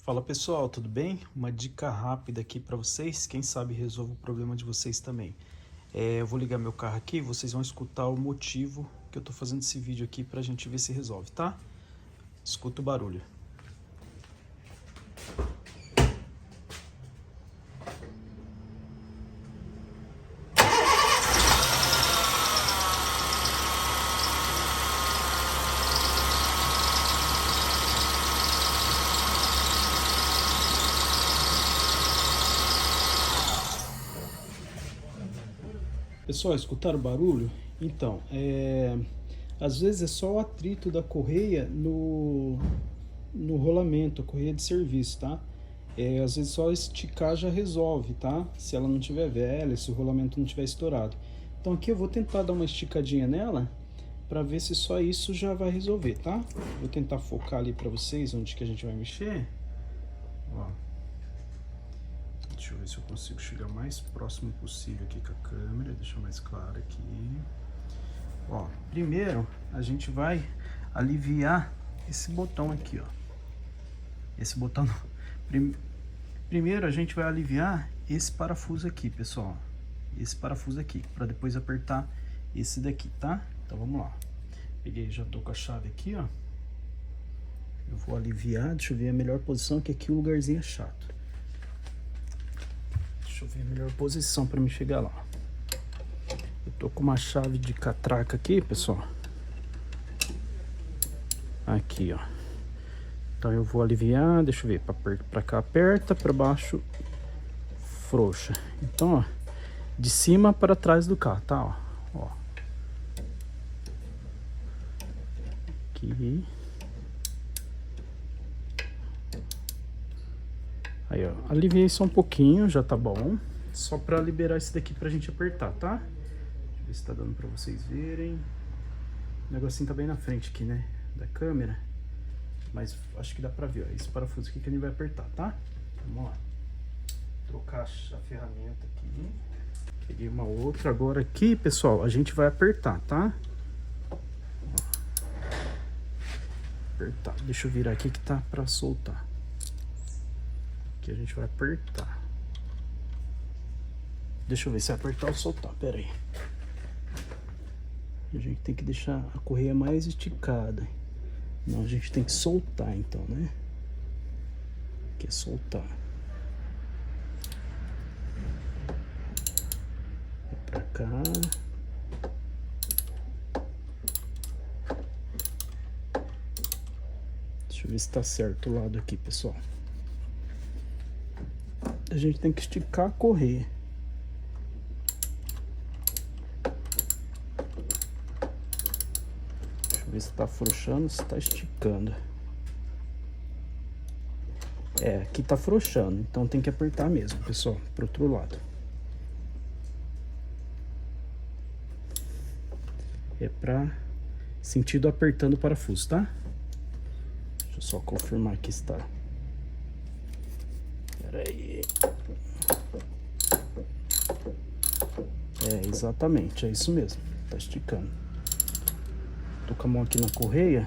Fala pessoal, tudo bem? Uma dica rápida aqui para vocês, quem sabe resolve o problema de vocês também. Eu vou ligar meu carro aqui, vocês vão escutar o motivo que eu tô fazendo esse vídeo aqui pra gente ver se resolve, tá? Escuta o barulho. Pessoal, escutaram o barulho? Então, às vezes é só o atrito da correia no rolamento, a correia de serviço, tá? Às vezes só esticar já resolve, tá? Se ela não tiver velha, se o rolamento não tiver estourado. Então aqui eu vou tentar dar uma esticadinha nela para ver se só isso já vai resolver, tá? Vou tentar focar ali para vocês onde que a gente vai mexer. Ó. Deixa eu ver se eu consigo chegar o mais próximo possível aqui com a câmera, deixar mais claro aqui. Ó, primeiro a gente vai aliviar esse botão aqui, ó. Esse botão. Primeiro a gente vai aliviar esse parafuso aqui, pessoal. Esse parafuso aqui, para depois apertar esse daqui, tá? Então vamos lá. Peguei, já tô com a chave aqui, ó. Eu vou aliviar, deixa eu ver a melhor posição, que aqui o lugarzinho é chato. Deixa eu ver a melhor posição para me chegar lá. Eu tô com uma chave de catraca aqui, pessoal. Aqui, ó. Então eu vou aliviar, deixa eu ver, para cá aperta, para baixo frouxa. Então, ó, de cima para trás do carro, tá, ó. Aqui. Aí, ó, aliviei só um pouquinho, já tá bom. Só pra liberar esse daqui pra gente apertar, tá? Deixa eu ver se tá dando pra vocês verem. O negocinho tá bem na frente aqui, né? Da câmera. Mas acho que dá pra ver, ó. Esse parafuso aqui que a gente vai apertar, tá? Vamos lá. Trocar a ferramenta aqui. Peguei uma outra. Agora aqui, pessoal, a gente vai apertar, tá? Apertar. Deixa eu virar aqui que tá pra soltar. A gente vai apertar. Deixa eu ver se apertar ou soltar. Pera aí. A gente tem que deixar a correia mais esticada. Não, a gente tem que soltar então, né? Aqui é soltar. Vai pra cá. Deixa eu ver se tá certo o lado aqui, pessoal. A gente tem que esticar a correia. Deixa eu ver se tá afrouxando, se tá esticando. Aqui tá afrouxando, então tem que apertar mesmo, pessoal, pro outro lado. É pra sentido apertando o parafuso, tá? Deixa eu só confirmar que está. Pera aí. Exatamente, é isso mesmo. Tá esticando. Tô com a mão aqui na correia.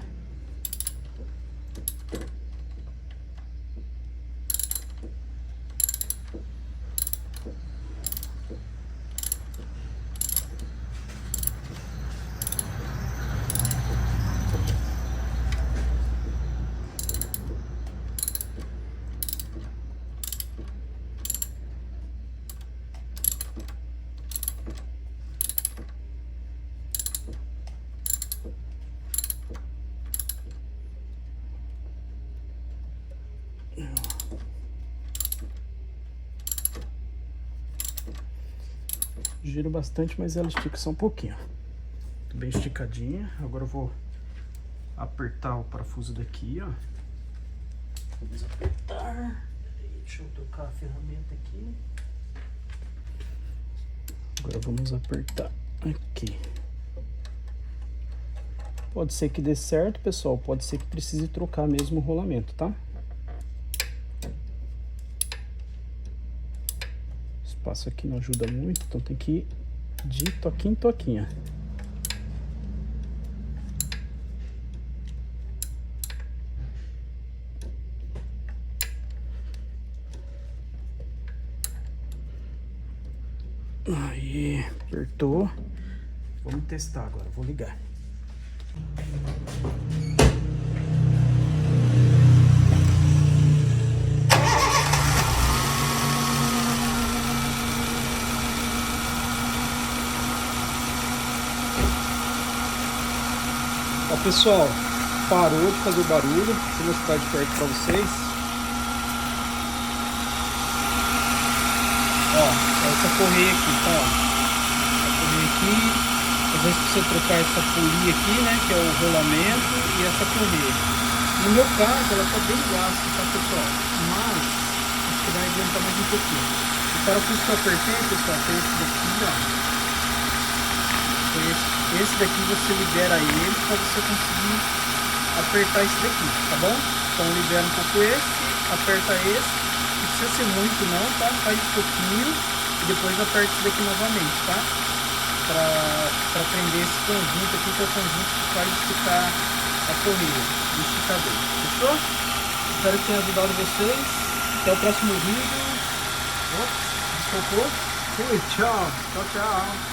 Giro bastante, mas ela estica só um pouquinho. Tô bem esticadinha. Agora eu vou apertar o parafuso daqui, ó. Vamos apertar. Deixa eu tocar a ferramenta aqui. Agora vamos apertar aqui. Pode ser que dê certo, pessoal. Pode ser que precise trocar mesmo o rolamento, tá? O espaço aqui não ajuda muito, então tem que ir de toquinho em toquinho. Aí, apertou. Vamos testar agora, vou ligar. Ó, pessoal, parou de fazer o barulho. Deixa eu mostrar de perto pra vocês. Ó, essa correia aqui, tá? A correia aqui, às vezes precisa trocar essa polia aqui, né? Que é o rolamento, e essa correia. No meu caso, ela tá bem gasta, tá, pessoal? Mas acho que vai aguentar mais um pouquinho. O parafuso que eu apertei, pessoal, foi esse daqui, ó. Esse daqui você libera ele para você conseguir apertar esse daqui, tá bom? Então libera um pouco esse, aperta esse. Não precisa ser muito não, tá? Faz um pouquinho e depois aperta esse daqui novamente, tá? Para prender esse conjunto aqui, que é o conjunto que faz esticar a correia, o esticador. Fechou? Espero que tenha ajudado vocês. Até o próximo vídeo. Ops, desculpou. Fui, tchau. Tchau, tchau.